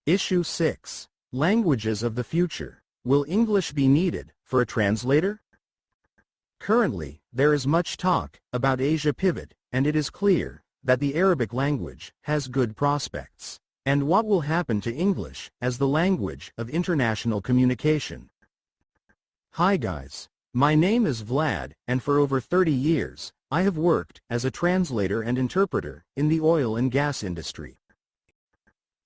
Issue 6. Languages of the Future. Will English be needed for a translator? Currently, there is much talk about Asia pivot, and it is clear that the Arabic language has good prospects. And what will happen to English as the language of international communication? Hi guys. My name is Vlad, and for over 30 years, I have worked as a translator and interpreter in the oil and gas industry.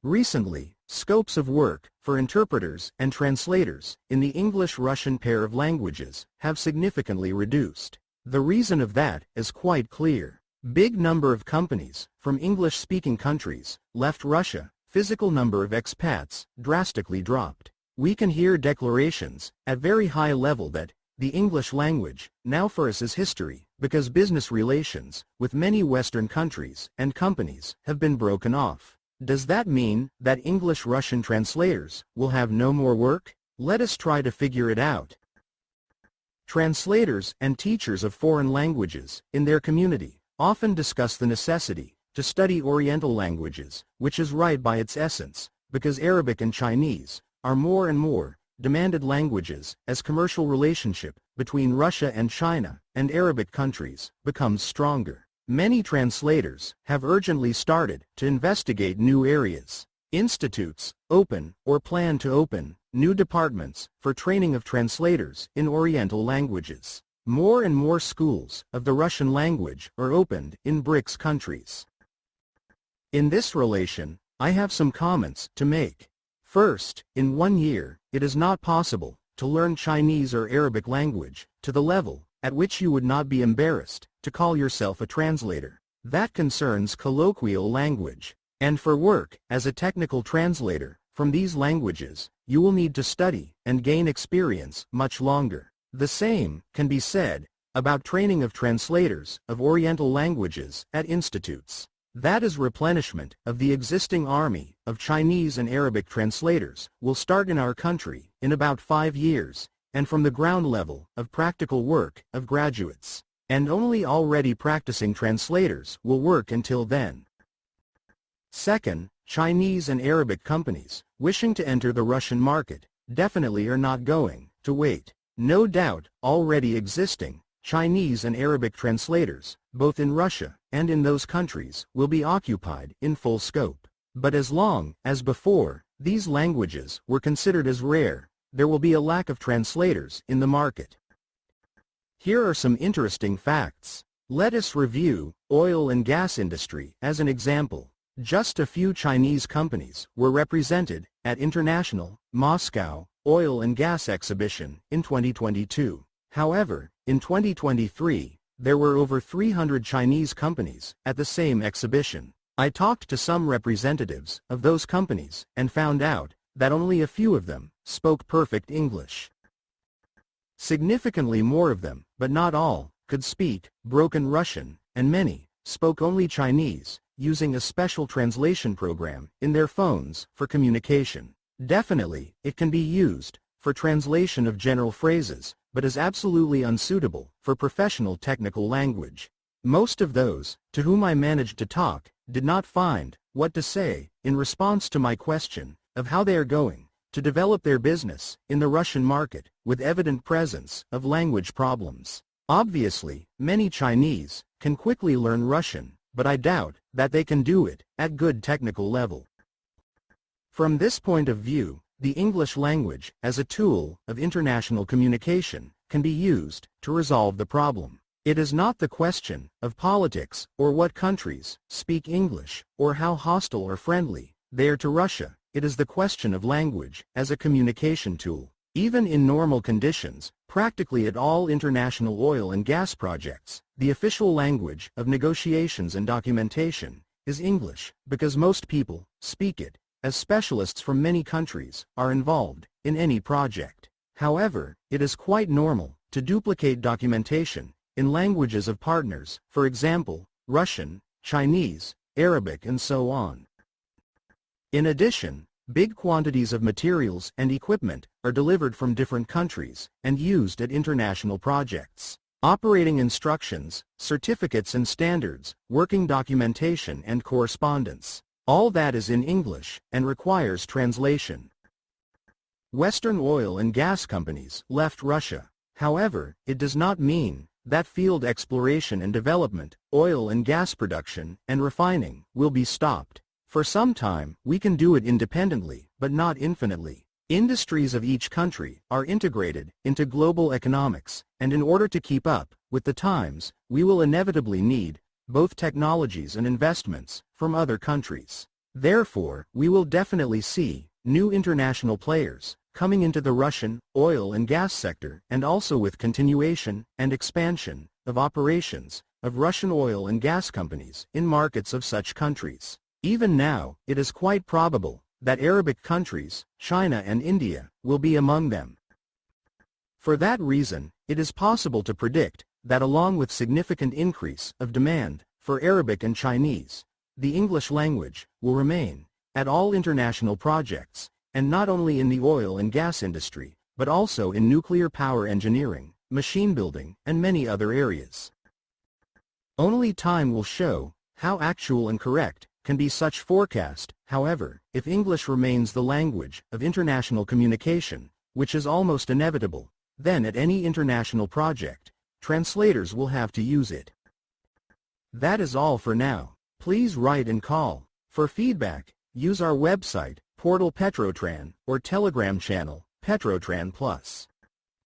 Recently, scopes of work for interpreters and translators in the English-Russian pair of languages have significantly reduced. The reason of that is quite clear. Big number of companies from English-speaking countries left Russia. Physical number of expats drastically dropped. We can hear declarations at very high level that the English language now for us is history because business relations with many Western countries and companies have been broken off. Does that mean that English-Russian translators will have no more work? Let us try to figure it out. Translators and teachers of foreign languages in their community often discuss the necessity to study Oriental languages, which is right by its essence, because Arabic and Chinese are more and more demanded languages as commercial relationship between Russia and China and Arabic countries becomes stronger. Many translators have urgently started to investigate new areas. Institutes open or plan to open new departments for training of translators in Oriental languages. More and more schools of the Russian language are opened in BRICS countries. In this relation, I have some comments to make. First, in 1 year, it is not possible to learn Chinese or Arabic language to the level at which you would not be embarrassed to call yourself a translator. That concerns colloquial language. And for work as a technical translator from these languages, you will need to study and gain experience much longer. The same can be said about training of translators of Oriental languages at institutes. That is replenishment of the existing army of Chinese and Arabic translators will start in our country in about 5 years, and from the ground level of practical work of graduates. And only already practicing translators will work until then. Second, Chinese and Arabic companies wishing to enter the Russian market definitely are not going to wait. No doubt, already existing Chinese and Arabic translators, both in Russia and in those countries, will be occupied in full scope. But as long as before these languages were considered as rare, there will be a lack of translators in the market. Here are some interesting facts. Let us review oil and gas industry as an example. Just a few Chinese companies were represented at International Moscow Oil and Gas Exhibition in 2022. However, in 2023, there were over 300 Chinese companies at the same exhibition. I talked to some representatives of those companies and found out that only a few of them spoke perfect English. Significantly more of them, but not all, could speak broken Russian, and many spoke only Chinese, using a special translation program in their phones for communication. Definitely, it can be used for translation of general phrases, but is absolutely unsuitable for professional technical language. Most of those to whom I managed to talk did not find what to say in response to my question of how they are going to develop their business in the Russian market with evident presence of language problems. Obviously, many Chinese can quickly learn Russian, but I doubt that they can do it at good technical level. From this point of view, the English language as a tool of international communication can be used to resolve the problem. It is not the question of politics or what countries speak English or how hostile or friendly they are to Russia. It is the question of language as a communication tool. Even in normal conditions, practically at all international oil and gas projects, the official language of negotiations and documentation is English, because most people speak it, as specialists from many countries are involved in any project. However, it is quite normal to duplicate documentation in languages of partners, for example, Russian, Chinese, Arabic, and so on. In addition, big quantities of materials and equipment are delivered from different countries and used at international projects. Operating instructions, certificates and standards, working documentation and correspondence. All that is in English and requires translation. Western oil and gas companies left Russia. However, it does not mean that field exploration and development, oil and gas production and refining will be stopped. For some time, we can do it independently, but not infinitely. Industries of each country are integrated into global economics, and in order to keep up with the times, we will inevitably need both technologies and investments from other countries. Therefore, we will definitely see new international players coming into the Russian oil and gas sector, and also with continuation and expansion of operations of Russian oil and gas companies in markets of such countries. Even now, it is quite probable that Arabic countries, China and India, will be among them. For that reason, it is possible to predict that along with significant increase of demand for Arabic and Chinese, the English language will remain at all international projects, and not only in the oil and gas industry, but also in nuclear power engineering, machine building, and many other areas. Only time will show how actual and correct can be such forecast. However, if English remains the language of international communication, which is almost inevitable, then at any international project, translators will have to use it. That is all for now. Please write and call. For feedback, use our website, portal Petrotran, or Telegram channel, Petrotran Plus.